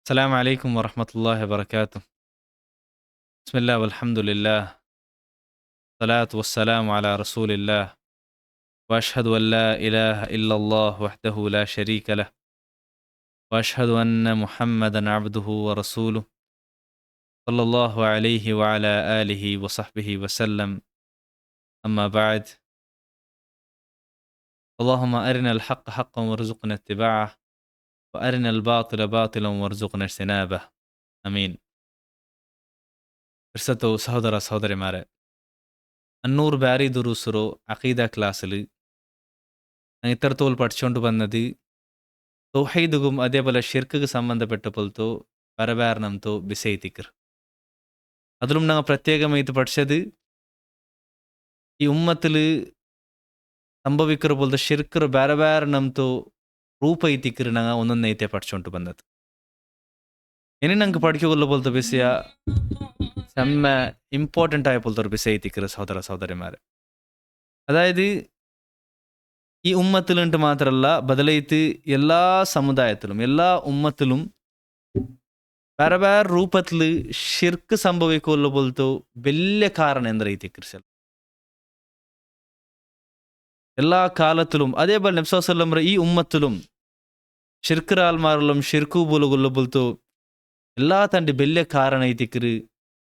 السلام عليكم ورحمة الله وبركاته. بسم الله والحمد لله، الصلاة والسلام على رسول الله، وأشهد أن لا إله إلا الله وحده لا شريك له، وأشهد أن محمدا عبده ورسوله صلى الله عليه وعلى آله وصحبه وسلم. أما بعد، اللهم أرنا الحق حقا وارزقنا اتباعه، وأرنا الباطل باطلا وارزقنا اجتنابه. أمين. ಇರ್ಸತ್ತು ಸಹೋದರ ಸಹೋದರಿಮಾರೆ, ಅನ್ನೂರು ಬ್ಯಾರಿ ದುರುಸರು ಅಕೀದಾ ಕ್ಲಾಸಲು ನಾನು ಇತರ ತೋಲ್ ಪಡ್ಚೊಂಡು ಬಂದದು ತೌಹೀದುಗುಂ അതേപോലെ ഷിർക്കുಗೆ ಸಂಬಂಧಪಟ್ಟ ಪೊಲ್ತು പരബാരണംతో ബിസൈതിക്കർ. അതിലും ഞങ്ങൾ പ്രത്യേകമായിട്ട് പഠിച്ചത് ഈ ഉമ്മത്തിൽ സംഭവിക്കുന്ന പോലത്തെ ഷിർക്കർ പരബാരണംతో ರೂಪ ಐತಿಕ್ಕರ್ ഞങ്ങൾ ഒന്നൊന്നೈತೆ പഠിച്ചോണ്ട് ಬಂದದ್ದು. ഇനി ഞങ്ങൾക്ക് പഠിക്കുള്ള പോലത്തെ വിഷയ സെമ്മ ഇമ്പോർട്ടൻ്റ് ആയ പോലത്തെ ഒരു വിഷയ ಐತಿಕ್ಕರ್ സഹോദര സഹോദരിമാരെ. അതായത് ഈ ഉമ്മത്തിലുണ്ട് മാത്രമല്ല, ബദലൈത്ത് എല്ലാ സമുദായത്തിലും എല്ലാ ഉമ്മത്തിലും ಬೇರೆ ಬೇರೆ ರೂಪത്തിൽ ಶಿರ್ಕ್ ಸಂಭವಿಕೊಳ್ಳ ಬೋಲ್ತು വലിയ ಕಾರಣ ಎಂದ್ರೆ ಐತಿಕ್ಕರ್. എല്ലാ കാലത്തിലും അതേപോലെ നബി സല്ലല്ലാഹു അലൈഹി വസല്ലം ഈ ഉമ്മത്തിലും ഷിർക്ക് ആൽമാറിലും ഷിർക്കു ബുലുകൊള്ള ಬೋಲ್ತು എല്ലാ തൻ്റെ വലിയ ಕಾರಣ ಐತಿಕ್ಕರ್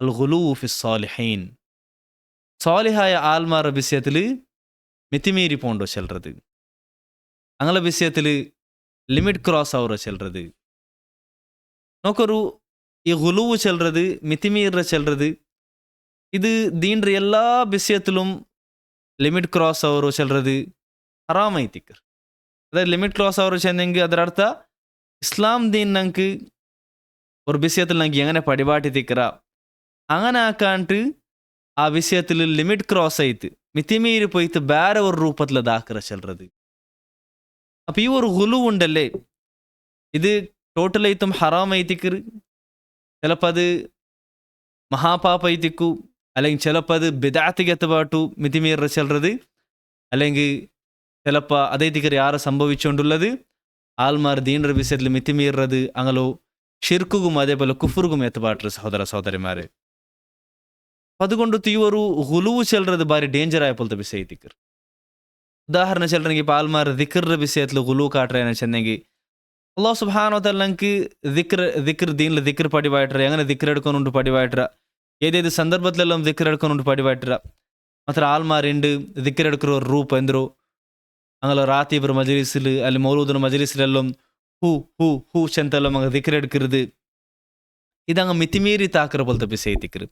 അൽ ഗുലൂ ഫി സ്വാലിഹീൻ. സ്വാലിഹായ ആൽമാർ വിഷയത്തിൽ മിതിമീരി പോണ്ടോ ചെല്ലുന്നത്, അങ്ങനെ വിഷയത്തിൽ ലിമിറ്റ് ക്രോസ് ആവുക ചെല്ലുന്നത്. നോക്കൊരു ഈ ഗുലൂവ് ചെല്ലുന്നത്, മിതിമീറ ചെല്ലുന്നത്, ഇത് ദീൻ്റെ എല്ലാ വിഷയത്തിലും ಲಿಮಿಟ್ ಕ್ರಾಸ್ ಅವರು ಚೆಲ್ಲறது ಹರಾಮ್ ಐತಿಕ್ಕರ್. ಅದೇ ಲಿಮಿಟ್ ಕ್ರಾಸ್ ಅವರು ಚೆಂದೆಂಗೆ ಅದರ ಅರ್ಥ ഇസ്ലാം ദീൻ ഞങ്ങൾക്ക് ഒരു വിഷയത്തിൽ ഞങ്ങൾക്ക് എങ്ങനെ പടിപാട്ടിത്തിക്കറ അങ്ങനെ ആക്കാണ്ട് ആ വിഷയത്തിൽ ലിമിറ്റ് ക്രോസ് ആയിട്ട് മിതിമീരി പോയിട്ട് ಬೇರೆ ഒരു ರೂಪത്തിൽ അതാക്കറ ചെല്ലുறது. അപ്പം ഈ ഒരു ഗുലു ഉണ്ടല്ലേ, ഇത് ടോട്ടലായിട്ടും ഹറാം ಐತಿಕ್ಕರ್. ചിലപ്പോൾ അത് മഹാപാപ ಐತಿಕ್ಕು, അല്ലെങ്കിൽ ചിലപ്പോൾ അത് ബിദഅത്തിಗೆ എത്തപാട്ടു മിതിമീറ ചെല്ലുறது, അല്ലെങ്കിൽ ചിലപ്പോൾ അതൈതിക്കർ ಯಾರು സംഭവിച്ചുകൊണ്ടുള്ളത് ആൽമാർ ദീനರ വിഷയത്തിൽ മിതിമീറുന്നത് അങ്ങലോ ഷിർക്കുകും അതേപോലെ കുഫ്റുകും എത്തപാട്ടു സഹോദര സഹോദരിമാരെ. അതുകൊണ്ട് ഈ ഒരു ഗുലു ചെല്ലുறது ಭಾರಿ ಡೇಂಜರ್ ಆಯ പോലത്തെ വിഷയ ಐತಿಕ್ಕರ್. ഉദാഹരണം ചെല്ലണമെങ്കിൽ ഇപ്പോൾ ആൽമാർ ദിക്റിൻ്റെ വിഷയത്തിൽ ഗുലു കാട്ടുകയെന്ന് വെച്ചെങ്കിൽ അല്ലാഹു സുബ്ഹാനഹു വ തആല ഞങ്ങൾക്ക് ദിക്ർ ദീനിൽ ദിക്ർ പടിവായിട്ടറ, എങ്ങനെ ദിക്ർ എടുക്കാനുണ്ട് പടിവായിട്ടറ, ഏതേത് സന്ദർഭത്തിലെല്ലാം ദിക്ർ എടുക്കാനുണ്ട് പടിവായിട്ടറ. മാത്രം ആൽമാരുണ്ട് ദിക്ർ എടുക്കുന്ന ഒരു ರೂಪ ಎಂದರು അങ്ങനെ ರಾತೀಬ್ರ ಮಜಲಿಸಿಲ್ ಅಲ್ಲಿ ಮೌಲೂದನ ಮಜಲಿಸಿಲೆಲ್ಲಂ ಹೂ ಹೂ ಹೂ ಚೆಂತೆಲ್ಲ ದಿಕ್ರ എടുക്കരുത്. ഇതങ്ങ് മിതിമീരി താക്കറ പോലത്തെ വിഷയ ಐತಿಕ್ಕರ್.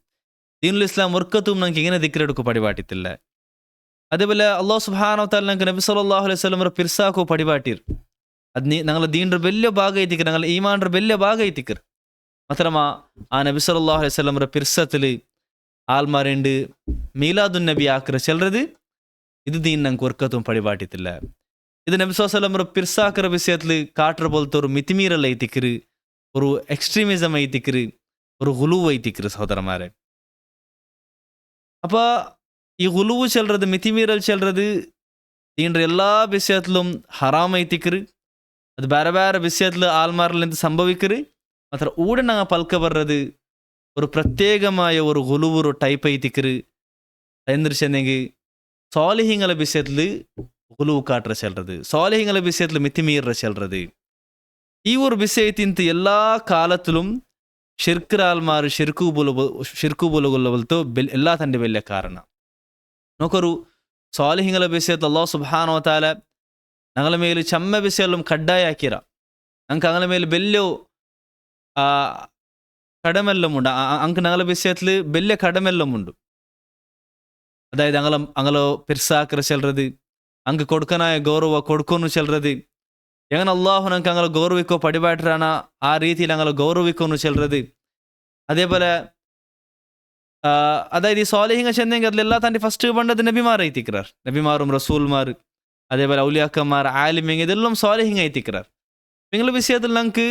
ദീനുൽ ഇസ്ലാം വർക്കത്തും ഞങ്ങൾക്ക് ഇങ്ങനെ ദിക്ർ എടുക്കുക പടിപാട്ടിത്തില്ല. അതേപോലെ അല്ലാഹു സുബ്ഹാനഹു വ തആല ഞങ്ങൾക്ക് നബി സല്ലല്ലാഹു അലൈഹി വസല്ലം പിർസാക്കോ പടിപാട്ടിർ. അത് ഞങ്ങളുടെ ദീൻ്റെ വലിയ ഭാഗം ಐತಿಕ್ಕರ್, ഞങ്ങളുടെ ഈമാൻ്റെ വലിയ ഭാഗം ಐತಿಕ್ಕರ್. മാത്രമാ ആ നബി സല്ലല്ലാഹു അലൈഹി വസല്ലം പിർസത്തിൽ ആൽമാരുണ്ട് മീലാദുൻ നബി ആക്കറ ചെല്ലുறது, ഇത് ദീൻ ഞങ്ങൾക്ക് വർക്കത്തും പടിപാട്ടിത്തില്ല. ഇത് നബി സല്ലല്ലാഹു അലൈഹി വസല്ലം പിർസാക്കറ വിഷയത്തിൽ കാട്ടുற പോലത്തെ ഒരു മിതിമീറൽ ಐತಿಕ್ಕರ್, ഒരു എക്സ്ട്രീമിസം ಐತಿಕ್ಕರ್, ഒരു ഗുലൂവ് ಐತಿಕ್ಕರ್ സഹോദരന്മാരെ. അപ്പോൾ ഈ ഗുലൂവ് ചെല്ലുறது മിതിമീറൽ ചെല്ലുறது ദീൻ്റെ എല്ലാ വിഷയത്തിലും ഹറാം ಐತಿಕ್ಕರ್. അത് ಬೇರೆ ಬೇರೆ വിഷയത്തിൽ ആൽമാരിൽ എന്ത് സംഭവിക്കർ. മാത്രം ഊടെ ഞങ്ങൾ പൽക്ക വர்றது ഒരു പ്രത്യേകമായ ഒരു ഗുലൂവ് ഒരു ടൈപ്പ് ಐತಿಕ್ಕರ್. എന്തിരിച്ചെന്നെങ്കിൽ സ്വാലിഹീങ്ങളെ വിഷയത്തിൽ ഗുലൂവ് കാട്ടുற ചെല്ലുறது, സ്വാലിഹീങ്ങളെ വിഷയത്തിൽ മിതിമീറ ചെല്ലുறது. ഈ ഒരു വിഷയത്തിൻ്റെ എല്ലാ കാലത്തിലും ഷിർക്ക് ആൽമാർ ഷിർക്കു ബുലുകൊള്ളവൽతో എല്ലാ തൻ്റെ വലിയ കാರಣ. നോക്കൊരു സ്വാലിഹീങ്ങളെ വിഷയത്തിൽ അല്ലാഹു സുബ്ഹാനഹു വ തആല ഞങ്ങളുടെ മേൽ ചമ്മ വിഷയം കഡ്ഡായാക്കിറ. ഞങ്ങൾക്ക് ഞങ്ങളുടെ മേൽ വലിയ കടമെല്ലാം ഉണ്ട്. ഞങ്ങൾക്ക് ഞങ്ങളുടെ വിഷയത്തിൽ വലിയ കടമെല്ലാം ഉണ്ട്. അതായത് ഞങ്ങളോ പിർസാക്കറ ചെല്ലുறது, അങ്ങ് കൊടുക്കാനായ ഗൗരവ കൊടുക്കുന്നു ചെല്ലുறது, എങ്ങനെ അള്ളാഹു ഞങ്ങൾക്ക് ഞങ്ങൾ ഗൗരവിക്കോ പടിപാട്ടിറാണ് ആ രീതിയിൽ ഞങ്ങൾ ഗൗരവിക്കുന്നു ചെല്ലുறது. അതേപോലെ അതായത് ഈ സ്വാലിഹിങ്ങൾ ചെന്നെങ്കിൽ അതിലെല്ലാ തൻ്റെ ഫസ്റ്റ് പണ്ടത് നബിമാർ ಐತಿಕ್ಕರ್, നബിമാരും റസൂൽമാർ, അതേപോലെ ഔലിയാക്കന്മാർ, ആലിമിങ്, ഇതെല്ലാം സ്വാലിഹിങ്ങൾ ಐತಿಕ್ಕರ್. നിങ്ങളുടെ വിഷയത്തിൽ ഞങ്ങൾക്ക്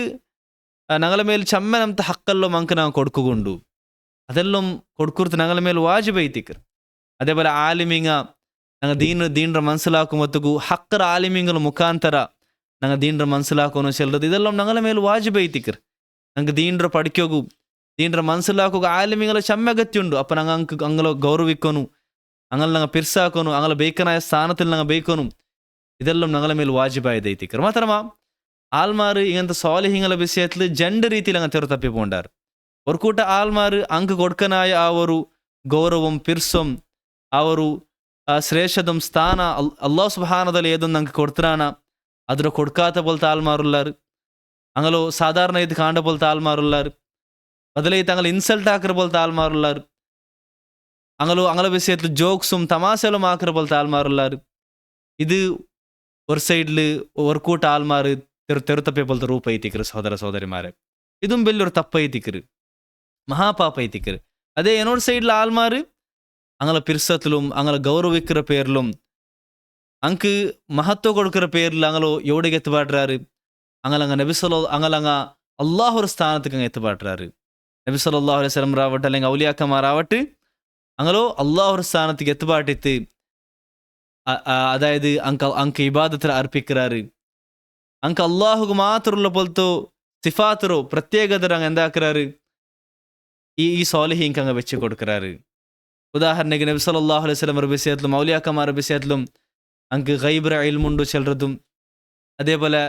ഞങ്ങളുടെ മേൽ ചമ്മനಂತ ഹക്കെല്ലാം ഞങ്ങൾക്ക് ഞങ്ങൾ കൊടുക്കുകൊണ്ടു, അതെല്ലാം കൊടുക്കുന്നത് ഞങ്ങളുടെ മേൽ വാജിബ് ಐತಿಕ್ಕರ್. അതേപോലെ ആലിമിങ്ങ ഞങ്ങൾ ദീൻ്റെ മനസ്സിലാക്കുമ്പോഴത്തേക്കു ഹക്കർ ആലിമിങ്ങൾ മുഖാന്തര ഞങ്ങൾ ദീൻ്റെ മനസ്സിലാക്കുന്നു ചെല്ലുന്നത്, ഇതെല്ലാം ഞങ്ങളുടെ മേൽ വാജിബ് ಐತಿಕ್ಕರ್. ನಂಗೆ ದೀನ್ರ ಪಡಿಕೋಗು ದೀನ್ರ ಮನ್ಸಲಾಕೋಗು ಆಲಿಮಿಗಳ ಚಮ್ಮೆಗತ್ಯುಂಡು ಅಪ್ಪ ನಂಗೆ ಅಂಗಲ ಗೌರವಿಕ್ಕೋನು ಅಂಗಲ್ ನಂಗೆ ಪಿರ್ಸಾಕೋನು ಅಂಗಲ ಬೇಕನಾಯ സ്ഥാനത്തിൽ ನಂಗೆ ಬೇಕೋನು ഇതെല്ലാം ഞങ്ങളെ മേൽ വാജിബായതൈത്തിക്കർ മാത്രമാ ആൽമാർ ഇങ്ങനത്തെ സ്വാലിഹിങ്ങളെ വിഷയത്തിൽ രണ്ട് രീതിയിൽ അങ്ങ് തെറുതപ്പി പോണ്ടാർ ഒരു കൂട്ട ആൽമാർ അങ്ക് കൊടുക്കനായ ആ ഒരു ഗൗരവം പിർസം ആ ഒരു ശ്രേഷ്ഠതും സ്ഥാന അള്ളാഹു സുബ്ഹാനഹു ഏതൊന്നും ഞങ്ങൾക്ക് കൊടുത്തിരാന അതിൽ കൊടുക്കാത്ത പോലത്തെ ആൽമാറുള്ളാർ അങ്ങലോ സാധാരണ ഇത് കാണ്ട പോലത്തെ ആൽമാറുള്ളാർ ബദലായി തങ്ങൾ ഇൻസൾട്ട് ആക്കിற പോലത്തെ ആൽമാറുള്ളാർ അങ്ങലോ അങ്ങനെ വിഷയത്തിൽ ജോക്സും തമാശകളും ആക്കിற പോലത്തെ ആൽമാറുള്ളാർ ഇത് ഒരു സൈഡിൽ ഒരു കൂട്ട ആൽമാർ തെറുത്തപ്പെ പോലത്തെ റൂപ്പ് ಐತಿക്കರು സഹോദര സഹോദരിമാരെ ഇതും വലിയൊരു തപ്പൈത്തിക്കറ് മഹാപാപ്പൈത്തിക്കറ് അതേ എന്നോട് സൈഡിൽ ആൽമാർ അങ്ങനെ പിർസത്തിലും അങ്ങനെ ഗൗരവിக்கிற പേരിലും അങ്ക് മഹത്വം കൊടുக்கிற പേരിൽ അങ്ങലോ എവിടേക്ക് എത്തിപ്പാട്ടുறாரு അങ്ങലങ്ങ നബിസലോ അങ്ങലങ്ങ അള്ളാഹുര സ്ഥാനത്തേക്ക് അങ്ങ് എത്തിപ്പാട്ടുறாரு നബി സല്ലല്ലാഹു അലൈഹി വസല്ലം രാവട്ടെ അല്ലെങ്കിൽ ഔലിയാക്കന്മാരാവട്ടെ അങ്ങലോ അള്ളാഹുര സ്ഥാനത്തേക്ക് എത്തിപ്പാട്ടിത്ത് അതായത് അങ്ക് ഇബാദത്തിൽ അർപ്പിക്കാറ് അങ്ക് അള്ളാഹുക്ക് മാത്രമുള്ള പോലത്തെ സിഫാത്തറോ പ്രത്യേകതരോ അങ്ങ് എന്താക്കാറ് ഈ സ്വാലിഹീൻക്ക് അങ്ങ് വെച്ച് കൊടുക്കാറ് ഉദാഹരണക്ക് നബി സല്ലല്ലാഹു അലൈഹി വസല്ലം വിഷയത്തിലും ഔലിയാക്കന്മാരുടെ വിഷയത്തിലും അങ്ക് ഗൈബിറ ഇൽമുണ്ട് ചെല്ലതും അതേപോലെ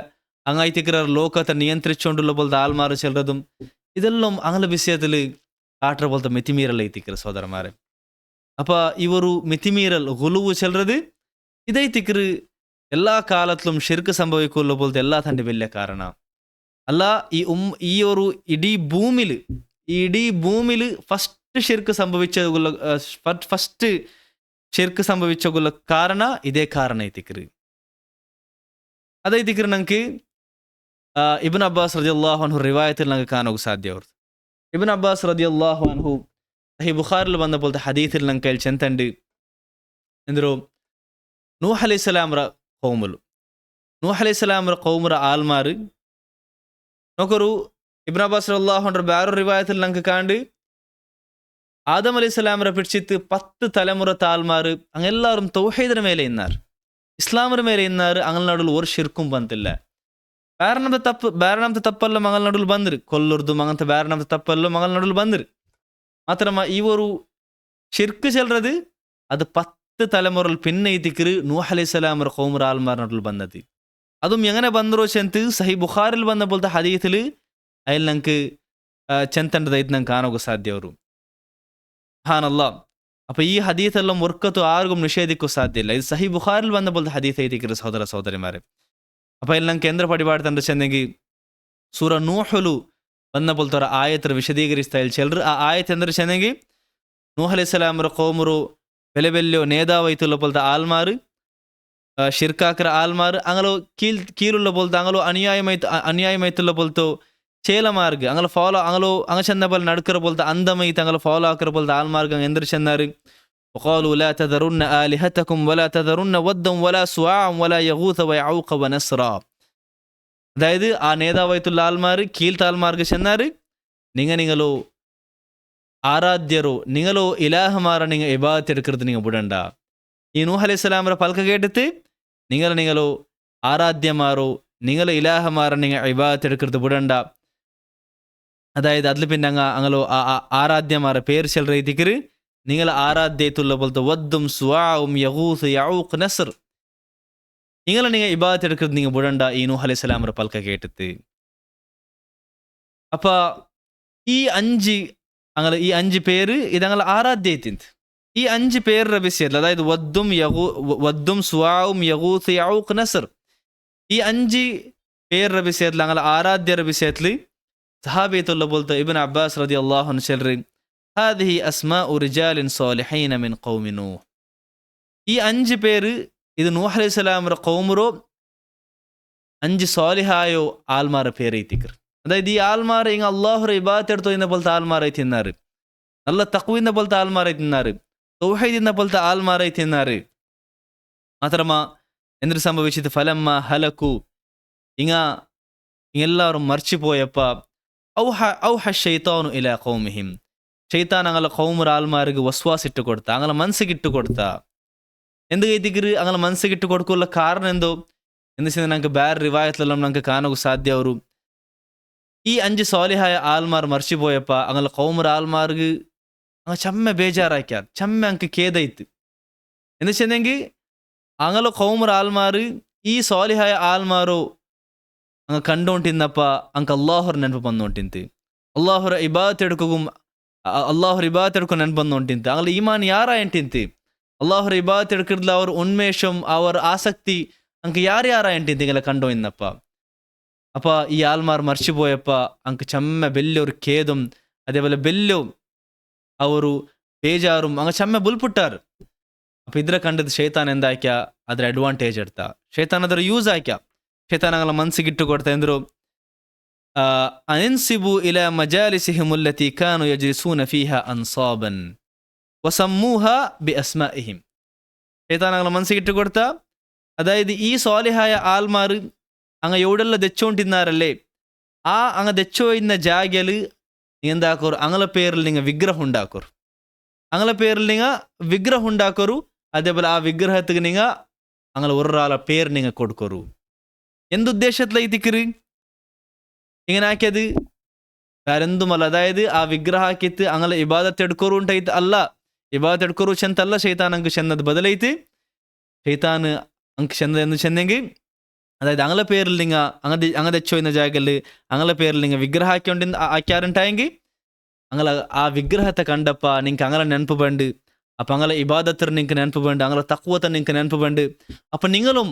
അങ്ങായിത്തിക്കാർ ലോകത്തെ നിയന്ത്രിച്ചുകൊണ്ടുള്ള പോലത്തെ ആൽമാർ ചെല്ലതും ഇതെല്ലാം അങ്ങനെ വിഷയത്തിൽ കാട്ടുற പോലത്തെ മിത്തിമീറൽ ಐತಿക്കರು സഹോദരന്മാരെ അപ്പൊ ഇവരു മിത്തിമീറൽ ഗുലുവ് ചെല്ലത് ഇതൈത്തിക്കറ് എല്ലാ കാലത്തിലും ഷിർക്ക് സംഭവിക്കുള്ള പോലത്തെ എല്ലാ തന്റെ വലിയ കാരണ അല്ല ഈ ഒരു ഇടീ ഭൂമിയിൽ ഫസ്റ്റ് ഷിർക്ക് സംഭവിച്ചുള്ള കാരണ ഇതേ കാരണ ಐತಿക്കറ് അതೈತಿക്കറ് ನಂಗೆ ഇബ്നു അബ്ബാസ് റളിയല്ലാഹു അൻഹു റിവായത്തിൽ നമുക്ക് കാണാൻ സാധ്യ ಅವ್ರದ್ದು ഇബ്നു അബ്ബാസ് റളിയല്ലാഹു അൻഹു സഹീഹ് ബുഖാരിയിൽ വന്ന പോലത്തെ ഹദീസിൽ നമുക്ക് കേൾ ചെന്തണ്ട് ಎಂದರು ನೂಹ್ ಅಲೈಹಿಸ್ಸಲಾಮರ ಕೌಮುಲು ನೂಹ್ ಅಲೈಹಿಸ್ಸಲಾಮರ ಕೌಮರ ಆಲ್ಮಾರು ನೊಕರು ഇബ്നു അബ്ബാസ് റളിയല്ലാഹു അൻഹു വേറൊരു റിവായത്തിൽ നമുക്ക് കാണ്ട് ആദം അലൈഹിസ്സലാമറെ പിടിച്ചിട്ട് 10 തലമുറത്തെ ആൽമാർ അങ്ങെല്ലാവരും തൗഹീദിന്റെ മേലെ ഇന്നാർ ഇസ്ലാമിന്റെ മേലെ ഇന്നാർ അങ്ങനെ നടുവിൽ ഒരു ഷിർക്കും ಬಂದಿಲ್ಲ ಬೇರೆ ತಪ್ಪೆಲ್ಲ ಮಗಳ ನಡುவில் ಬಂದ್ರಿ ಕೊಲ್ಲುರ್ದು ಮಗಂತ ಬೇರೆ ತಪ್ಪೆಲ್ಲ ಮಗಳ ನಡುவில் ಬಂದ್ರಿ മാത്രമ ഇവരു ഷിർക്ക് ചെല്ലത് അത് 10 തലമുറൽ പിന്നെ ഇതിക്കറ് നൂഹ് അലൈഹിസ്സലാമർ ഖൗമർ ആൽമാർ നടുവിൽ ಬಂದത് അതും എങ്ങനെ ಬಂದ್ರು ചെന്ത് സഹീഹ് ബുഖാരിൽ വന്ന പോലത്തെ ഹദീസിൽ അതിൽ നമുക്ക് ചെന്തണ്ടതായിട്ട് നമുക്ക് കാണാൻ സാധ്യ ಅವರು സുബ്ഹാനല്ലാഹ് അപ്പൊ ഈ ഹദീസ് എല്ലാം ഒർക്കത്തു ആർക്കും നിഷേധിക്കാൻ സാധ്യല്ല ഇത് സഹീഹ് ബുഖാരിൽ വന്ന പോലത്തെ ഹദീസ് ಐತಿക്കറ് സഹോദര സഹോദരിമാരെ അപ്പൊ എല്ലാം കേന്ദ്ര പരിപാടി ചെന്നെങ്കിൽ സൂറ നൂഹുലു വന്ന പോലത്തെ ഒരു ആയത്ര വിശദീകരിಸ್ತಾ ചിലർ ആ ആയത്ത് എന്തൊരു ചെന്നെങ്കിൽ നൂഹ് അലൈഹിസ്സലാമರ ഖൗമರು ಬೆಲೆಬೆಲ್ಲೆಯೋ നേതാവായിട്ടുള്ള പോലത്തെ ആൽമാർ ഷിർക്കാക്കര ആൽമാർ അങ്ങലോ കീലുള്ള പോലത്തെ അങ്ങലോ അന്യായമായിട്ടുള്ള പോലത്തെ ചേലമാർഗ് അങ്ങനെ ഫോളോ അങ്ങലോ അങ്ങ ചെന്ന പോലെ നടக்கிற പോലത്തെ അന്ധമായിട്ട് അങ്ങനെ ഫോളോ ആക്കിற പോലത്തെ ആൽമാർഗ് അങ്ങ് എന്തൊരു ചെന്നാറ് وقالوا لا تذرن آلهتكم ولا تذرن ودا ولا سواعا ولا يغوث ويعوق ونسرا അതായത് ആ നേതാവായിട്ടുള്ള ആൽമാർ കീഴ്ത്ത ആൽമാർക്ക് ചെന്നാറ് നിങ്ങളോ ആരാധ്യരോ നിങ്ങളോ ഇലാഹമാരെ നിങ്ങൾ ഇബാദത്ത് എടുക്കുന്നത് നിങ്ങൾ വിടണ്ട ഈ നൂഹ് അലൈഹിസ്സലാമറെ പൽക്ക കേട്ടിട്ട് നിങ്ങളോ ആരാധ്യമാരോ നിങ്ങളോ ഇലാഹമാരെ നിങ്ങൾ ഇബാദത്ത് എടുക്കുന്നത് വിടണ്ട അതായത് അതിൽ പിന്നെ അങ്ങലോ ആരാധ്യമാരെ പേര് ചെല്ലറ ഇതിക്കറ് നിങ്ങൾ ആരാധ്യത്തുള്ള പോലത്തെ വദ്ദും സുവാഉം യഗൂസ് യഊഖ് നസ്ർ നിങ്ങൾ ഇബാദത്ത് എടുക്കുന്നത് നിങ്ങൾ വിടണ്ട ഈ നൂഹ് അലൈഹിസ്സലാമറെ പൽക്ക കേട്ടിട്ട് അപ്പ ഈ 5 പേര് ഇതങ്ങൾ ആരാധ്യത്തിന്ത് ഈ 5 പേരുടെ വിഷയത്തിൽ അതായത് വദ്ദും സുവാഉം യഗൂസ് യഊഖ് നസ്ർ ഈ 5 പേരുടെ വിഷയത്തിൽ ഞങ്ങൾ ആരാധ്യരുടെ വിഷയത്തിൽ സഹാബിയത്തുള്ള പോലത്തെ ഇബ്നു അബ്ബാസ് റളിയല്ലാഹു അൻഹു ചെല്ലറി ഹാദിഹി അസ്മാഉ റിജാലിൻ സാലിഹീന മിൻ ഖൗമി നൂഹ് ഈ 5 പേര് ഇത് നൂഹ് അലൈഹിസ്സലാമറെ ഖൗമറോ 5 സാലിഹായോ ആൽമാരെ പേര് ಐತಿക്കರು അതായത് ഈ ആൽമാർ ഇങ്ങ അല്ലാഹുറെ ഇബാദത്ത് എടുത്തോ എന്ന പോലത്തെ ആൽമാർ ಐತಿന്നാറ് നല്ല തഖ്വീന്ന പോലത്തെ ആൽമാർ ಐತಿന്നാറ് തൗഹീദിന്ന പോലത്തെ ആൽമാർ ಐತಿന്നാറ് മാത്രമ എന്തൊരു സംഭവിച്ചത് ഫലമ്മ ഹലക്കു ഇങ്ങെല്ലാവരും മരിച്ചു പോയപ്പ ഔഹ ശൈത്താനു ഇലാ ഖൗമിഹിം ശൈത്താൻ അങ്ങനെ ഖൗമർ ആൽമാർക്ക് വസ്വാസ് ഇട്ട് കൊടുത്ത അങ്ങനെ മനസ്സിക്ക് ഇട്ട് കൊടുത്ത എന്ത് കൈത്തിക്കറ് അങ്ങനെ മനസ്സിക്ക് ഇട്ട് കൊടുക്കുള്ള കാരണം എന്തോ എന്ന് വെച്ചാൽ ഞങ്ങൾക്ക് വേറെ റിവായത്തിലെല്ലാം ഞങ്ങൾക്ക് കാണാൻ സാധ്യ ಅವರು ഈ 5 സ്വാലിഹായ ആൽമാർ മറിച്ചുപോയപ്പോ അങ്ങളെ കൗമർ ആൽമാർക്ക് അങ്ങ് ചമ്മ ബേജാറാക്കിയാർ, ചമ്മ അങ്ക് കേദൈത്ത്. എന്ന് വെച്ചെങ്കിൽ അങ്ങളെ കൗമർ ആൽമാർ ഈ സ്വാലിഹായ ആൽമാರೋ അങ്ങ് കണ്ടോണ്ടിന്നപ്പ ಅಂಕ ಅಲ್ಲಾಹರ ನೆನಪು ಬಂದೋಂಟಿಂತು. ಅಲ್ಲಾಹರ ಇಬಾದತ್ ಎಡ್ಕೊ ನೆನಪು ಬಂದೋಂಟಿಂತು. ಅಂಗಲ ಈಮಾನ್ ಯಾರ ಎಂಟಿಂತು ಅಲ್ಲಾಹರ ಇಬಾದತ್ ಎಡ್ಕಿರ್ಲ ಅವ್ರ ಉನ್ಮೇಷಂ ಅವರ ಆಸಕ್ತಿ ಅಂಕ ಯಾರ ಎಂಟಿಂತು ಇಂಗಲ ಕಂಡೋ ಇನ್ನಪ್ಪ. അപ്പ ഈ ആൽമാർ മറിച്ചുപോയപ്പ അങ്ക് ചമ്മ ബെല്ലൊരു കേതും അതേപോലെ ബെല്ലോ ಅವರು ಬೇಜಾറും അങ്ങ് ചമ്മ ബുൽപുട്ടാർ. അപ്പൊ ഇതിനെ കണ്ടത് ಶೈತಾನ್ എന്താക്ക ಅದ್ರ ಅಡ್ವಾಂಟೇಜ್ എടുത്ത ಶೈತಾನ್ ಅದರ ಯೂಸ್ ಆಕ್ಯ. ಶೈತಾನ್ ಅಂಗಲ ಮನ್ಸಿಗೆ ಇಟ್ಟು ಕೊಡ್ತಾ ಎಂದ್ರು ಅನಿನ್ಸಿಬು ಇಲ ಮಜಾಲಿಸಿಹಿಂ ಅಲ್ಲತಿ ಕಾನು ಯಜ್ಲಿಸೂನ ಫೀಹಾ ಅನ್ಸಾಬನ್ ವಸಮ್ಮೂಹಾ ബിഅസ്മാഇഹിം. ಶೈತಾನ್ ಅಂಗಲ ಮನ್ಸಿಗೆ ಇಟ್ಟು ಕೊಡ್ತಾ അതായത് ഈ സ്വാലിഹായ ആൽമാർ അങ്ങ് എവിടെല്ലാം തെച്ചോണ്ടിരുന്നാരല്ലേ ആ അങ്ങ് തെച്ചോയിന്ന ജാഗ്യല് എന്താക്കോರು ಅಂಗಲ പേരിൽ നിങ്ങൾ വിഗ്രഹം ഉണ്ടാക്കോರು. ಅಂಗಲ പേരിൽ നിങ്ങൾ വിഗ്രഹം ഉണ്ടാക്കോರು. അതേപോലെ ആ വിഗ്രഹത്തിന് നിങ്ങൾ അങ്ങനെ ഒരാളെ പേര് നിങ്ങൾ കൊടുക്കോರು. എന്തുദ്ദേശത്തിലായിത്തിക്കറ് ഇങ്ങനെ ആക്കിയത് വേറെന്തുമല്ല. അതായത് ആ വിഗ്രഹാക്കിത്ത് അങ്ങനെ ഇബാദത്ത് എടുക്കോರು ഉണ്ടായിട്ട് അല്ല, ഇബാദത്ത് എടുക്കോರು ചെന്തല്ല ಶೈತಾನ್ ಅಂಕ್ ಚೆನ್ನದು ಬದಲೈತಿ. ಶೈತಾನ್ ಅಂಕ್ ಚೆನ್ನದ ಎಂದು ಚೆನ್ನೆങ്കിൽ അതായത് അങ്ങളെ പേരിൽ നിങ്ങൾ അങ്ങ് തെച്ചോയിന്ന ജാഗല് അങ്ങളെ പേരിൽ നിങ്ങൾ വിഗ്രഹം ആക്കിയാറുണ്ടായെങ്കിൽ അങ്ങളെ ആ വിഗ്രഹത്തെ കണ്ടപ്പ നിങ്ങൾക്ക് അങ്ങനെ നെനപ്പ് വേണ്ട. അപ്പം അങ്ങളെ ഇബാദത്തിന് നിങ്ങൾക്ക് നെനപ്പ് വേണ്ട, അങ്ങളെ തക്വത്തെ നിങ്ങൾക്ക് നെനപ്പ് വേണ്ട. അപ്പം നിങ്ങളും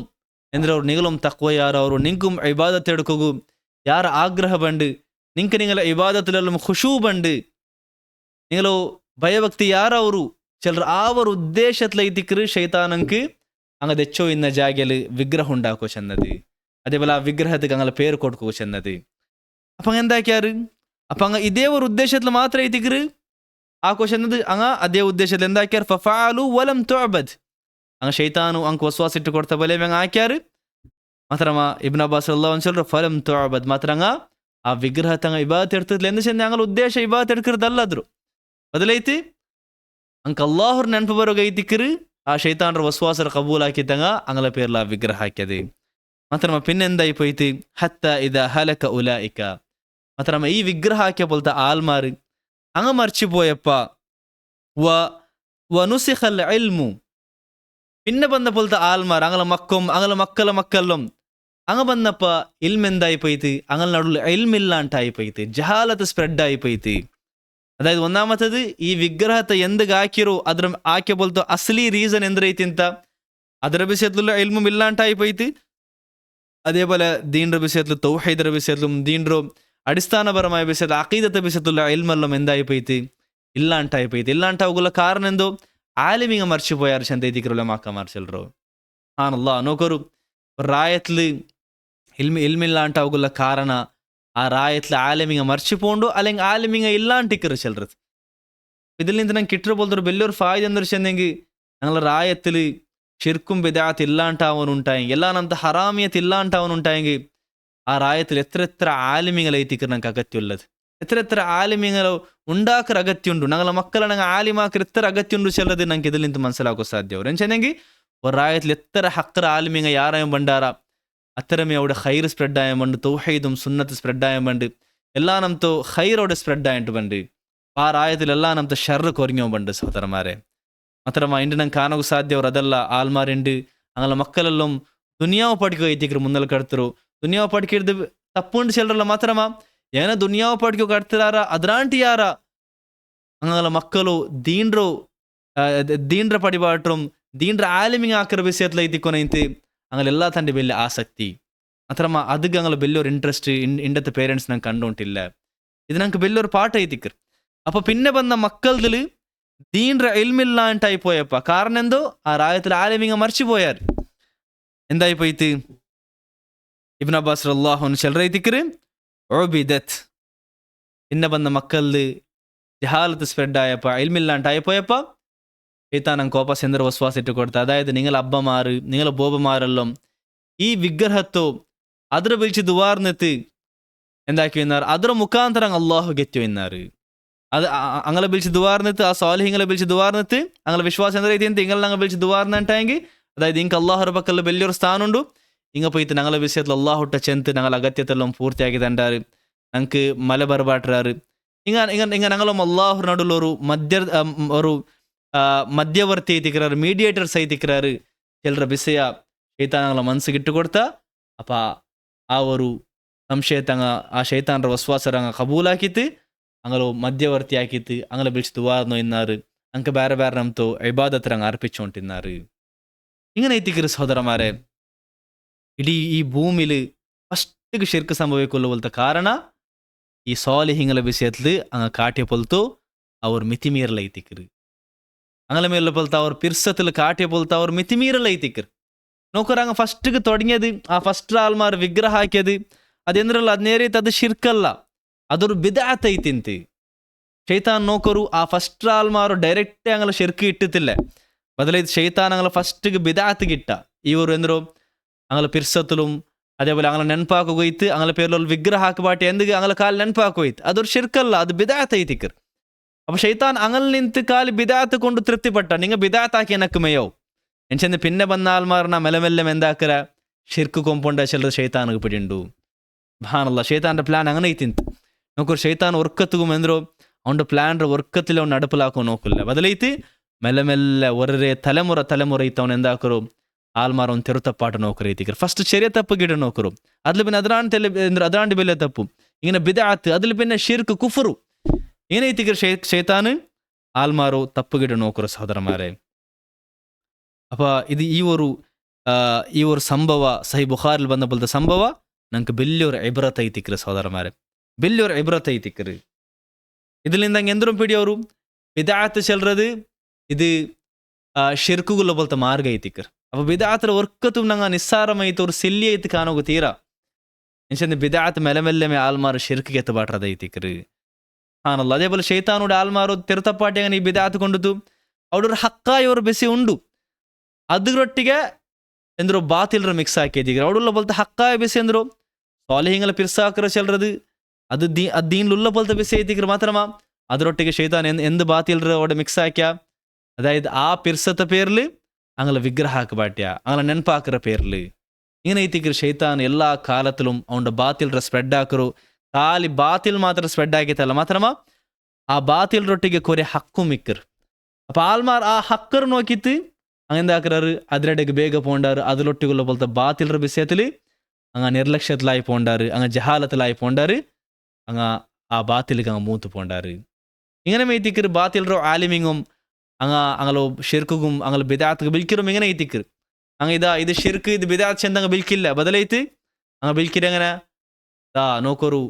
എന്തിനവർ നിങ്ങളും തക്വ യാരവർ നിങ്ങൾക്കും ഇബാദത്ത് എടുക്കുകയും യാർ ആഗ്രഹം വേണ്ട, നിങ്ങൾക്ക് നിങ്ങളെ ഇബാദത്തിലെല്ലാം ഖുശൂ വേണ്ട, നിങ്ങൾ ഭയഭക്തി യാരവರು ചിലർ ആ ഒരു ഉദ്ദേശത്തിലെത്തിക്കറ് ಶೈತಾನಂക്ക് അങ്ങ് തെച്ചോ ഇന്ന ജാഗ്യല് വിഗ്രഹം ഉണ്ടാക്കോ ചെന്നത്. അതേപോലെ ആ വിഗ്രഹത്തിന് അങ്ങനെ പേര് കൊടുക്കോ ചെന്നത്. അപ്പം അങ്ങ് എന്താക്കിയാറ് അപ്പം അങ്ങ് ഇതേ ഒരു ഉദ്ദേശത്തിൽ മാത്രമേ എത്തിക്കറ് ആക്കോ ചെന്നത്. അങ്ങ് അതേ ഉദ്ദേശത്തിൽ എന്താക്കിയാർ ഫഫഅലു വലം തുഅബദ്. അങ്ങ് ಶೈತಾನು ಅಂಕ್ ವಸ್ವಾಸ್ ಇಟ್ಟು ಕೊಡ್ತಾ ಬಲೆ ಅಂಗ ಹಾಕ್ಯಾರು. ಮಾತ್ರಮ ಇಬ್ನ್ ಅಬ್ಬಾಸ್ ರಲಿಯಲ್ಲಾಹು ಅನ್ಹು சொல்ற ಫಲಂ ತುಅಬದ್ ಮಾತ್ರಂಗ ಆ ವಿಗ್ರಹತ ಅಂಗ ಇಬಾದತ್ ಎಡ್ತಿದ್ಲ ಎಂದು ಚೆಂದ ಅಂಗಲ ಉದ್ದೇಶ ಇಬಾದತ್ ಎಡ್ಕಿರದಲ್ಲದ್ರು ಬದಲೈತಿ ಅಂಕ ಅಲ್ಲಾಹರ್ ನೆನಪು ಬರೋಗೈತಿಕ್ಕರು ಆ ಶೈತಾನ್ರ ವಸ್ವಾಸರ ಕಬೂಲ್ ಹಾಕಿದ್ದಂಗ ಅಂಗಲ ಪೇರ್ಲ ಆ ವಿಗ್ರಹ ಹಾಕ್ಯದೆ. ಮಾತ್ರಮ ಪಿನ್ನೆಂದಾಯ್ಪೋಯ್ತು ಹತ್ತ ಇದ ಹಲಕ ಉಲಾಯಿಕ. ಮಾತ್ರಮ ಈ ವಿಗ್ರಹ ಹಾಕ್ಯ ಬೋಲ್ತ ಆಲ್ಮಾರು ಅಂಗ ಮರ್ಚಿಪೋಯಪ್ಪ ವನುಸಿಖಲ್ ಇಲ್ಮು. പിന്നെ ബന്ധപ്പോലത്തെ ആൽമാർ അങ്ങനെ അങ്ങനെ മക്കളും അങ്ങ് വന്നപ്പ ഇൽമെന്തായിപ്പോയിട്ട് അങ്ങനെ നടുവിൽ ഇൽമില്ലാണ്ടായിപ്പോയിട്ട് ജഹാലത്ത് സ്പ്രെഡ് ആയിപ്പോയിട്ട്. അതായത് ഒന്നാമത്തത് ഈ വിഗ്രഹത്തെ എന്ത് ആക്കിರೋ ಅದ್ರ ಆಕೆ ಬೋಲ್ತ ಅಸಲಿ ರೀಸನ್ ಎಂದ್ರೈತಿ ಅಂತ ಅದರ ವಿಷಯದಲ್ಲೂ ಇಲ್ಮು ಇಲ್ಲಾಂಟಾಯಿపోయిತು. അതേപോലെ ദീൻറെ വിഷയത്തിൽ തൗഹീദർ വിഷയത്തിലും ദീൻറോ അടിസ്ഥാനപരമായ വിഷയത്തിൽ അഖീദത്തെ വിഷയത്തിലുള്ള ഇൽമെല്ലാം എന്തായിപ്പോയിട്ട് ഇല്ലാണ്ടായിപ്പോയിട്ട്. ഇല്ലാണ്ടാവുള്ള കാരണം എന്തോ ആലിമിങ്ങ മറിച്ചുപോയാർ ചെന്തൈതിക്കറുള്ള മാക്കമാർച്ചെല്ലറോ ആണല്ലോ നോക്കൊരു റായത്തിൽ ഇൽമില്ലാണ്ടാവുള്ള കാരണ ആ റായത്തിൽ ആലിമിങ്ങ മറിച്ചുപോണ്ടു അല്ലെങ്കിൽ ആലിമിങ്ങ ഇല്ലാണ്ടിക്കറ് ചെല്ലറത്. ഇതിൽ നിന്ന് ನಂಗೆ കിട്ടുന്ന പോലത്തെ വലിയൊരു ഫായ്ദ എന്ന് വെച്ചെങ്കിൽ ഞങ്ങളുടെ റായത്തിൽ ഷിർക്കും ബിദഅത്ത് ഇല്ലാണ്ടാവാനുണ്ടായെങ്കിൽ എല്ലാനಂತ ഹറാമിയത്ത് ഇല്ലാണ്ടാവാനുണ്ടായെങ്കിൽ ആ റായത്തിൽ എത്ര ആലിമിങ്ങളൈത്തിക്കറ് ഞങ്ങൾക്ക് അഗത്യമുള്ളത്, എത്ര ആലിമിങ്ങളോ ഉണ്ടാക്കರ ಅಗತ್ಯುಂಡು. ഞങ്ങളെ മക്കളെ ഞങ്ങൾ ആലിമാക്കർ എത്ര അഗത്യുണ്ട് ചെല്ലത് ഞങ്ങൾക്ക് ഇതിൽ നിന്ന് മനസ്സിലാക്കാൻ സാധ്യവും. എന്നുവെച്ചെങ്കിൽ ഒരു റായത്തിൽ എത്ര ഹക്കർ ആലിമിങ്ങ യാറായും ബണ്ടാര അത്തരമേ അവിടെ ഹൈർ സ്പ്രെഡ് ആയാൻ വേണ്ട, തൗഹീദും സുന്നത്ത് സ്പ്രെഡ് ആയാൻ വേണ്ട, എല്ലാ നംതോ ഹൈറോടെ സ്പ്രെഡ് ആയിട്ട് വേണ്ട. ആ റായത്തിൽ എല്ലാ നംത ഷർറ് കുറഞ്ഞോ വേണ്ട സഹോദരന്മാരെ. മാത്രമ ഇണ്ട് ഞങ്ങൾ കാണാൻ സാധ്യവർ അതല്ല ആൽമാരുണ്ട് ഞങ്ങളെ മക്കളെല്ലാം ദുനിയാവ് പഠിക്കുക എത്തിക്കರು മുന്നൽ കടത്തರು. ദുനിയാവ് പഠിക്കരുത് തപ്പുണ്ട് ചെല്ലറല്ല. മാത്രമ ಏನ ದುನಿಯಾವ ಪಡ್ಕೋ ಕಟ್ತಿರಾರ ಅದ್ರಾಂಟಿ ಯಾರ ಅಂಗಲ ಮಕ್ಕಳು ದೀನ್ರ ಪಡಿಬಾಟ್ರಂ ದೀನ್ರ ಆಲಿಮಿಂಗ್ ಹಾಕಿರೋ ವಿಷಯತ್ಲ ಐತಿಕೊನೈತಿ ಅಂಗಲೆಲ್ಲ ತಂಡೆ ಬೆಲ್ಲ ಆಸಕ್ತಿ. ಮಾತ್ರಮ ಅದಕ್ಕೆ ಅಂಗಲ ಬೆಲ್ಲೋರು ಇಂಟ್ರೆಸ್ಟ್ ಇಂಡത്തെ പേരൻസ് ನಂಗೆ കണ്ടോണ്ടില്ല. ഇത് ഞങ്ങൾക്ക് വലിയൊരു പാട്ടായിത്തിക്കർ. അപ്പൊ പിന്നെ വന്ന മക്കളതില് ദീൻര ഇൽമില്ലാണ്ടായി പോയപ്പ കാരണം എന്തോ ആ റായത്തിൽ ആലിമിങ്ങ മറിച്ചു പോയാർ. എന്തായിപ്പോയിട്ട് ഇബ്ൻ അബ്ബാസ് റളിയല്ലാഹു അൻഹു ചെല്ലറൈത്തിക്കറ് ഒബിദത്ത്. പിന്നെ വന്ന മക്കളിൽ ജഹാലത്ത് സ്പ്രെഡ് ആയപ്പ ഇൽമില്ലാണ്ടായിപ്പോയപ്പ ശൈത്താൻ കോപ്പ സെന്തർ വസ്വാസ് ഇട്ട് കൊടുത്ത. അതായത് നിങ്ങൾ അബ്ബമാറ് നിങ്ങളെ ബോബമാരെല്ലാം ഈ വിഗ്രഹത്തോ അതിരെ വിളിച്ച് ദുവാർന്നെത്ത് എന്താക്കി വന്നാർ ಅದರ ಮುಖಾಂತರ ಅಲ್ಲಾಹು ಗೆತ್ತು ಎನ್ನಾರು. അത് അങ്ങനെ വിളിച്ച് ദുവാർന്നെത്ത് ആ സ്വാലിഹിങ്ങളെ വിളിച്ച് ദുവാർന്നെത്ത് അങ്ങനെ വിശ്വാസം എന്താ ರೀತಿ ಅಂತ നിങ്ങൾ ഞങ്ങൾ വിളിച്ച് ദുവാർന്നെങ്കിൽ അതായത് നിങ്ങൾക്ക് അള്ളാഹുರ പക്കൽ വലിയൊരു സ്ഥാനമുണ്ട്. ಹಿಂಗೆ ಪೈತು ഞങ്ങളെ ವಿಷಯത്തിൽ ಅಲ್ಲಾಹುಟ್ಟ ಚೆಂತು ഞങ്ങൾ ಅಗತ್ಯತೆಲ್ಲ ಪೂರ್ತಿಯಾಗಿದೆ ಅಂಡಾರು. ನಂಗೆ ಮಳೆ ಬರಬಾಟ್ರಾರು ಹಿಂಗ ನಂಗಲೊಮ್ಮ ಅಲ್ಲಾಹ್ ನಡುಲ್ ஒரு ಮಧ್ಯವರ್ತಿ ಐತಿಕ್ರಾರು, ಮೀಡಿಯೇಟರ್ಸ್ ಐತಿಕ್ರಾರು. ಕೆಲರ ಬಿಸೆಯ ಶೈತಾನಗಳ ಮನಸ್ಸಿಗೆ ಇಟ್ಟು ಕೊಡ್ತಾ ಅಪ್ಪ ಅವರು ಸಂಶಯತಂಗ ಆ ಶೈತಾನರ ವಸ್ವಾಸರಂಗ ಕಬೂಲ್ ಹಾಕಿತ್ತು, ಅಂಗಲು ಮಧ್ಯವರ್ತಿ ಹಾಕಿತ್ತು, ಅಂಗಲ ಬಿಡಿಸಿ ದುವಾರ್ನೋ ಇನ್ನಾರು, ಅಂಕ ಬೇರೆ ಬೇರೆ ನಮ್ತು ಇಬಾದತ್ ರಂಗ ಅರ್ಪಿಚ್ಚೊಂಟಿన్నారు. ಹಿಂಗನೈತಿಕ್ರು ಸಹೋದರ ಮಾರೆ, ಇಡೀ ಈ ಭೂಮಿಲಿ ಫಸ್ಟಿಗೆ ಶಿರ್ಕ್ ಸಂಭವಿಕೊಳ್ಳುವಂಥ ಕಾರಣ ಈ ಸಾಲಿಹಿಂಗಲ ವಿಷಯತ್ಲು ಅಂಗ ಕಾಟ್ಯ ಪೊಲ್ತು ಅವ್ರ ಮಿತಿಮೀರಲ ಐತಿಕ್ರು. ಅಂಗಲ ಮೇಲೆ ಪೊಲ್ತ ಅವ್ರ ಪಿರ್ಸತ್ಲು ಕಾಟ್ಯ ಪೊಲ್ತ ಅವ್ರ ಮಿತಿಮೀರಲ ಐತಿಕ್ರು. ನೋಕರ್ ಅಂಗ ಫಸ್ಟ್ಗೆ ತೊಡಗಿಯದು ಆ ಫಸ್ಟ್ ಆಲ್ಮಾರ್ ವಿಗ್ರಹ ಹಾಕ್ಯದು ಅದೆಂದ್ರಲ್ಲ ಅದ್ ನೇರೈತೆ, ಅದು ಶಿರ್ಕಲ್ಲ, ಅದ್ರ ಬಿದಾತ್ ಐತಿಂತಿ. ಶೈತಾನ್ ನೋಕರು ಆ ಫಸ್ಟ್ ಆಲ್ಮಾರು ಡೈರೆಕ್ಟೇ ಅಂಗಲ ಶಿರ್ಕ್ ಇಟ್ಟತಿಲ್ಲ, ಬದಲೈದು ಶೈತಾನ್ ಅಂಗಲ ಫಸ್ಟ್ಗೆ ಬಿದಾತ್ಗಿಟ್ಟ. ಇವರು ಎಂದ್ರು ಅಂಗಲ ಪಿರ್ಸತ್ലും അതേപോലെ അങ്ങനെ നെൻപാക്കുകയിത്ത് അങ്ങനെ പേരിലുള്ള വിഗ്രഹാക്കുപാട്ടി എന്തെങ്കിലും അങ്ങനെ കാല് നെൻപാക്കുകയിത്ത് അതൊരു ശിർക്കല്ല, അത് ബിദാത്ത് ഐതിക്കർ. അപ്പൊ ഷൈത്താൻ അങ്ങനെ നിಂತು കാല് ബിദാത്ത് കൊണ്ട് തൃപ്തിപ്പെട്ട നിങ്ങ ബിദാത്താക്കി എനക്ക് മേയോ എൻചെന്ന് പിന്നെ ബന്നാൽമാർന മെല്ലെമെല്ലെ എന്താക്കര ഷിർക്ക് കൊമ്പൊണ്ട ചിലർ ഷൈത്താനക്ക് പിടിയുണ്ടു. ഭാനല്ല ഷൈത്താൻ്റെ പ്ലാൻ അങ്ങനെ ಐತಿಂತು. നോക്കൊരു ഷൈത്താൻ ഒർക്കത്തുകും ಎಂದ್ರು ಅವನ ಪ್ಲಾನ್ ಒರ್ಕത്തിൽ ಅವ್ನು ನಡಪಲಾಕೋ ನೋಕಿಲ್ಲ, ಬದಲೈತಿ ಮೆಲ್ಲೆ ಒರ್ರೆ ತಲೆಮುರ ಐತ ಅವನು ಎಂದಾಕರು ಆಲ್ಮಾರ್ ಅವ್ನು ತೆರುತಪ್ಪಾಟ ನೋಕರು ಐತಿಕರು. ಫಸ್ಟ್ ಚೆರಿಯ ತಪ್ಪು ಗಿಡ ನೋಕರು, ಅದ್ಲು ಪಿನ್ನ ಅದ್ರಾಂಡಿ ಬೆಲೆ ತಪ್ಪು, ಇಂಗಿನ ಬಿದಾತ್ ಅದ್ಲು ಪಿನ್ನ ಶಿರ್ಕ್ ಕುಫರು ಏನೈತಿಕರು ಶೈತಾನು ಆಲ್ಮಾರು ತಪ್ಪು ಗಿಡ ನೋಕರು. ಸಹೋದರ ಮಾರೆ, ಅಪ್ಪ ಇದು ಈ ಒಂದು ಸಂಭವ ಸಹಿ ಬುಖಾರಿಲ್ ಬಂದ ಬಲ್ದ ಸಂಭವ ನಂಗೆ ಬೆಲ್ಲಿಯವ್ರ ಇಬ್ರತ್ ಐತಿಕ್ರು. ಸಹೋದರ ಮಾರೆ, ಬೆಲ್ಲಿಯವ್ರ ಇಬ್ರತ್ ಐತಿಕ್ರು. ഇതിലിಂದ ಎಂದ್ರು ಪಿಡಿ ಅವರು ಬಿದಾತ್ ಚೆಲ್றது ಇದು ಶಿರ್ಕುಗುಲ್ಲ ಬಲ್ತ ಮಾರ್ಗ ಐತಿಕ್ರು. ಅಪ್ಪ ಬಿದಾತ್ರ ಒರ್ಕತು ನಂಗೆ ನಿಸ್ಸಾರಮೈತು ಅವ್ರು ಸಿಲ್ಲಿ ಐತಿ ಕಾಣೋಗು ತೀರಾ ಎನ್ಚಂದ ಬಿದಾತ್ ಮೆಲೆಮೆಲ್ಲೆ ಆಲ್ಮಾರು ಶಿರ್ಕಿಗೆ ಎತ್ತಬಾಟ್ರದ ಐತಿಕ್ರು. ಹಾನಲ್ಲ അതേപോലെ ಶೈತಾನೋಡ ಆಲ್ಮಾರು ತೆರುತಪ್ಪಾಟಿಯಾಗ ನೀ ಬಿದಾತ್ ಕೊಂಡುದು ಅವ್ರ ಹಕ್ಕಾಯಿ ಅವ್ರು ಬೆಸಿ ಉಂಡು ಅದ್ರೊಟ್ಟಿಗೆ ಎಂದ್ರು ಬಾತಿಲ್ರ ಮಿಕ್ಸ್ ಹಾಕಿದ್ದೀಗ ಅವಡುಲ್ಲ ಬಲ್ತ ಹಕ್ಕಾಯ ಬೆಸಿ ಎಂದ್ರು ಸಾಲಿಹಿಂಗಲ ಪಿರ್ಸಾಕರ ಚೆಲ್றது ಅದು ದೀನ್ಲುಲ್ಲ ಬಲ್ತ ಬೆಸಿ ಐತಿಕ್ರು. ಮಾತ್ರಮ ಅದರೊಟ್ಟಿಗೆ ಶೈತಾನ್ എന്ത് ബാത്തിൽற അവിടെ മിക്സ് ആക്കിയ, അതായത് ആ പിർസത്തെ പേരിൽ അങ്ങനെ വിഗ്രഹ ആക്കപാട്യ അങ്ങനെ നെൻപാക്കിற പേരിൽ ഇങ്ങനെ ಐತಿಕ್ರು. ಶೈತಾನ್ ಎಲ್ಲ ಕಾಲത്തിലും ಅವನ ಬಾತಿಲ್ರ ಸ್ಪ್ರೆಡ್ ಹಾಕರು, ಖಾಲಿ ಬಾತಿಲ್ ಮಾತ್ರ ಸ್ಪ್ರೆಡ್ ಆಗಿತ್ತಲ್ಲ, ಮಾತ್ರಮ ಆ ಬಾತಿಲ್ರೊಟ್ಟಿಗೆ ಕೊರೆ ಹಕ್ಕು ಮಿಕ್ಕರು. ಅಪ್ಪ ಆಲ್ಮಾರ್ ಆ ಹಕ್ಕರು ನೋಕಿತ್ತು അങ്ങെന്താക്കറാറ് അതിരടക്ക് ಬೇಗ പോണ്ടാറ് അതിലൊട്ടിക്കുള്ള പോലത്തെ ബാത്തിൽற വിഷയത്തിൽ അങ്ങ് നിർലക്ഷ്യത്തിലായി പോണ്ടാറ്, അങ്ങ് ജഹാലത്തിലായി പോണ്ടാറ്, അങ്ങ് ആ ബാത്തിലേക്ക് അങ്ങ് മൂത്ത് പോണ്ടാറ്. ഇങ്ങനെ ಐತಿಕ್ರು ബാത്തിൽറോ ആലിമിങ്ങും അങ്ങ് ഷിർക്കും അങ്ങ് ബിദാത്ത് ബിൽക്കിറും ഇങ്ങനെ ಐತಿಕ್ರು. അങ്ങ് ഇത് ഷിർക്ക് ഇത് ബിദാത്ത് ചെന്ന് അങ്ങ് ബിൽക്കില്ല, ബദലൈത്ത് അങ്ങ് ബിൽക്കിര എങ്ങനെ നോക്കರು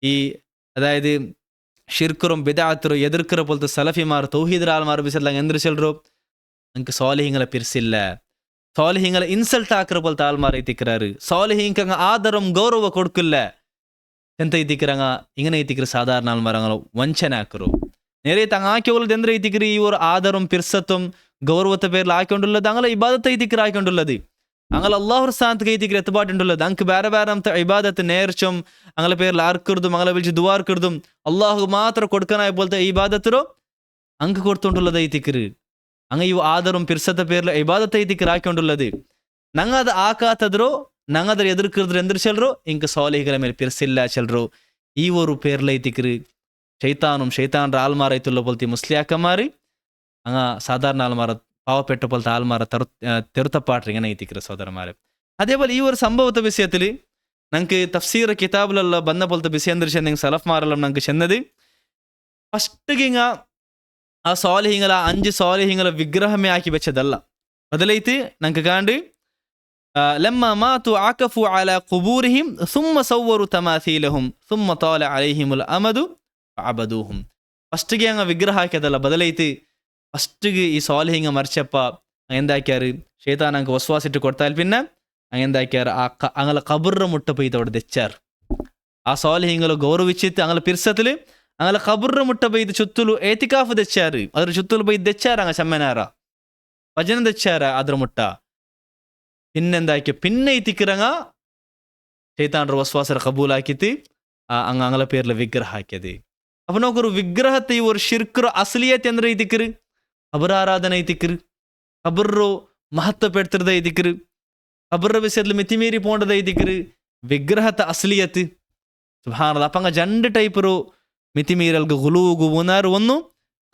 ഈ അതായത് ഷിർക്കറും ബിദാത്തറും എതിർക്കിற പോലത്തെ സലഫിമാർ തൗഹീദ് ആൽമാർ വിഷയത്തിൽ അങ്ങ് എന്തൊരു ചെല്ലರು ಅಂಕ ಸಾಲಿಹಿಂಗಲ ಪಿರ್ಸಿಲ್ಲ, ಸಾಲಿಹಿಂಗಲ ಇನ್ಸಲ್ಟ್ ಹಾಕಿರ ಬಲ್ತ ಆಲ್ಮಾರ್ ಐತಿಕ್ರಾರು, ಸಾಲಿಹಿಂಗ ಆದರಂ ಗೌರವ ಕೊಡ್ಕಿಲ್ಲ ಎಂತ ಐತಿಕ್ರಂಗ ಇಂಗನ ಐತಿಕ್ರು. ಸಾಧಾರಣ ಆಲ್ಮಾರಂಗ ವಂಚನೆ ಹಾಕರು ನೇರೈತೆ ಹಂಗೆ ಹಾಕಿ ಹೋಗ್ಲದು ಎಂದ್ರೆ ಐತಿಕ್ರು ಇವರು ಆದರಂ ಪಿರ್ಸತ್ವಂ ಗೌರವತ പേരിൽ ಹಾಕೊಂಡುಳ್ಳದು ಅಂಗಲ ಇಬಾದತ್ ಐತಿಕ್ರು ಹಾಕೊಂಡುಳ್ಳದು, ಅಂಗಲ ಅಲ್ಲಾಹ್ರ സ്ഥാനത്ത് ಐತಿಕ್ರು ಎತ್ತಪಾಟುಳ್ಳದು. ಅಂಕ ಬೇರೆ ಬೇರೆ ಅಂತ ಇಬಾದತ್ നേർച്ചം ಅಂಗಲ പേരിൽ ആർക്കിടുതും ಅಂಗല വിളിച്ച് ദുവാർക്കിടുതും അള്ളാഹു മാത്ര കൊടുക്കാനായി പോലത്തെ ഇബാദത്തിರೋ ಅಂಕ ಕೊಡ್ತೊಂಡುಳ್ಳದು ಐತಿಕ್ರು. ಅಂಗ ಇವು ಆದರಂ ಪಿರ್ಸತ ಪೇರ್ಲ ಇಬಾದತ್ ಐತಿಕ್ರು ಹಾಕೊಂಡುಳ್ಳದು. ನಂಗದ ಆಕಾತದ್ರು ನಂಗದ್ರ ಎದುರ್ಕಿದ್ರು ಎಂದ್ರು ಚೆಲ್ರು ಇಂಕ ಸಾಲಿಹಿಗಳ ಮೇಲೆ ಪಿರ್ಸಿಲ್ಲ ಚೆಲ್ರು. ಈ ಒಂದು ಪೇರ್ಲ ಐತಿಕ್ರು ಶೈತಾನ್ರ ಆಲ್ಮಾರ ಐತುಲ್ಲ ಪೊಲ್ತಿ ಮುಸ್ಲಿಯಾಕ ಮಾರಿ ಅಂಗ ಸಾಧಾರಣ ಆಲ್ಮಾರ ಪಾವಪೆಟ್ಟ ಪೊಲ್ತ ಆಲ್ಮಾರ ತೆರುತಪ್ಪಾಟ್ರಿ ಇಂಗನ ಐತಿಕ್ರು. ಸೋದರ ಮಾರೆ, അതേപോലെ ഈ ഒരു സംഭവത്തെ വിഷയത്തിൽ ഞങ്ങൾക്ക് തഫ്സീർ കിതാബിലുള്ള ബന്ന പോലത്തെ വിഷയം ചെന്നെങ്കിൽ സലഫ് മാരെല്ലാം ഞങ്ങൾക്ക് ചെന്നത് ഫസ്റ്റ് ആ സാലിഹിങ്ങള 5 സാലിഹിങ്ങള വിഗ്രഹമേ ആക്കി വെച്ചതല്ല, ബദലൈത്ത് ഞങ്ങൾക്ക് കാണ്ട് ലമ്മ മാതു ആകഫു അലാ ഖുബൂരിഹിം സുമ്മ സവ്വറു തമാസീലഹും സുമ്മ താല അലൈഹിമുൽ അമദു ഫഅബദൂഹും. ഫസ്റ്റ് അങ്ങ് വിഗ്രഹ ആക്കിയതല്ല, ബദലൈത്ത് ഫസ്റ്റ് ഈ സാലിഹിങ്ങ മരിച്ചപ്പ എന്താക്കിയാറ് ഷൈത്താൻ അങ്ങ് വസ്വാസിട്ട് കൊടുത്താൽ പിന്നെ എന്താക്കിയാറ് അങ്ങനെ ഖബറിന്റെ മുട്ട പോയി അവിടെ തെച്ചാറ്. ആ സാലിഹിങ്ങൾ ಗೌರವಿച്ചിತ್ತು അങ്ങനെ ಪಿರ್ಸത്തിൽ അങ്ങനെ ഖബറിന്റെ മുട്ട പോയി ചുತ್ತಲು ಏತಿಕಾಫ್ തെച്ചാറ്, ಅದ್ರ ചുತ್ತಲು പോയി തെച്ചാറ് അങ്ങ് ചമ്മനാറ ಭಜನೆ തെച്ചാರ ಅದ್ರ ಮುಟ್ಟ. പിന്നെന്താക്കിയ പിന്നെ ಐತಿಕ್ರಂಗ ಶೈತಾನ್ರ ವಸ್ವಾಸರ ಕಬೂಲ್ ಹಾಕಿತ್ತು ಅಂಗಲ പേരിൽ ವಿಗ್ರಹ ಹಾಕ್ಯದು. ಅಪ್ಪ ನೋಕರು ವಿಗ್ರಹത്തെ ಈ ಒಂದು ಶಿರ್ಕರ ಅಸಲಿಯತ್ ಅಂದ್ರೆ ಐತಿಕ್ರು ഖബർ ആരാധന ಐತಿಕ್ರು, ഖബರು ಮಹತ್ವ ಪೆಡ್ತಿರದ ಐತಿಕ್ರು, ഖബರ ವಿಷಯದಲ್ಲಿ ಮಿತಿಮೀರಿ ಪೋಂಡದ ಐತಿಕ್ರು, ವಿಗ್ರಹದ ಅಸಲಿಯತ್ സുബ്ഹാനല്ലാഹ്. അപ്പങ്ങ 2 ടൈപ്പുරු മിತಿമീറൽഗ് ഗുലൂഗു പോന്നാറ്. ഒന്ന്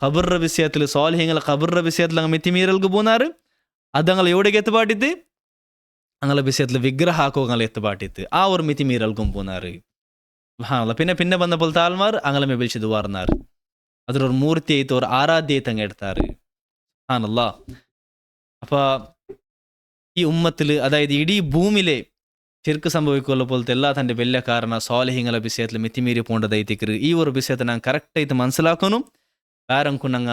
ഖബറിന്റെ വിഷയത്തിൽ, സ്വാലിഹീങ്ങളെ ഖബറിന്റെ വിഷയത്തിൽ അങ്ങ് മിತಿമീറൽഗ് പോന്നാറ്. അതങ്ങൾ എവിടേക്ക് എത്തുപാട്ടിത്ത്? അങ്ങളെ വിഷയത്തിൽ വിഗ്രഹ ആക്കുങ്ങൾ എത്തുപാട്ടിത്ത്. ആ ഒരു മിതിമീറൽക്കും പോന്നാറ്. സുബ്ഹാനല്ലാഹ്. പിന്നെ ಬಂದപ്പോൾ താൽമാർ അങ്ങളെ മെബിൽച്ച് ദുവാർന്നാറ്. അതൊരു മൂർത്തിയായിട്ട് ഒരു ആരാധ്യയായിട്ട് അങ്ങ് എടുത്താറ്. സുബ്ഹാനല്ലാഹ്. അപ്പൊ ഈ ഉമ്മത്തിൽ, അതായത് ഇടീ ഭൂമിയിലെ ശിർക്ക് സംഭവിക്കുള്ള പോലത്തെ എല്ലാ തൻ്റെ വലിയ കാരണ സ്വാലിഹീങ്ങളെ വിഷയത്തിൽ മിತಿമീറി പോണ്ടದೈತಿಕ್ರು. ഈ ഒരു വിഷയത്തെ ഞാൻ കറക്റ്റായിട്ട് മനസ്സിലാക്കുന്നു. ആരംക്കും ഞങ്ങ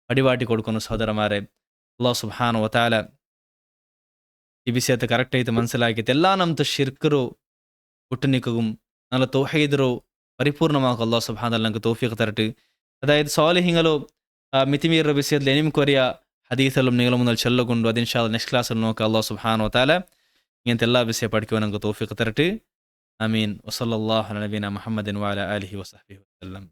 അടിവാട്ടി കൊടുക്കുന്നു സഹോദരന്മാരെ. അല്ലാഹു സുബ്ഹാനഹു വതആല ഈ വിഷയത്തെ കറക്റ്റായിട്ട് മനസ്സിലാക്കിയിട്ട് എല്ലാ നಮ್ಮದು ഷിർക്കರು ഒട്ടുനിക്കുകയും നല്ല തൗഹീദರು പരിപൂർണമാക്കുക അല്ലാഹു സുബ്ഹാനഹു വതആല ഞങ്ങൾക്ക് തൗഫീഖ് തരട്ടെ. അതായത് സ്വാലിഹീങ്ങളോ മിതിമീറുന്ന വിഷയത്തിൽ എനിക്കും കൊറിയ ഹദീസെല്ലാം നിങ്ങൾ മുന്നിൽ ചൊല്ലിക്കൊണ്ട് അത് ഇൻഷാ അല്ലാഹ് നെക്സ്റ്റ് ക്ലാസ്സിൽ നോക്കുക. അല്ലാഹു സുബ്ഹാനഹു വതആല ഇങ്ങനത്തെ എല്ലാ വിഷയം പഠിക്കുവാൻ ഞങ്ങൾക്ക് തൗഫീഖ് തരട്ടെ. ആമീൻ. വസല്ലല്ലാഹു അലാ നബീന മുഹമ്മദിൻ വഅലാ ആലിഹി വസഹ്ബിഹി വസല്ലം.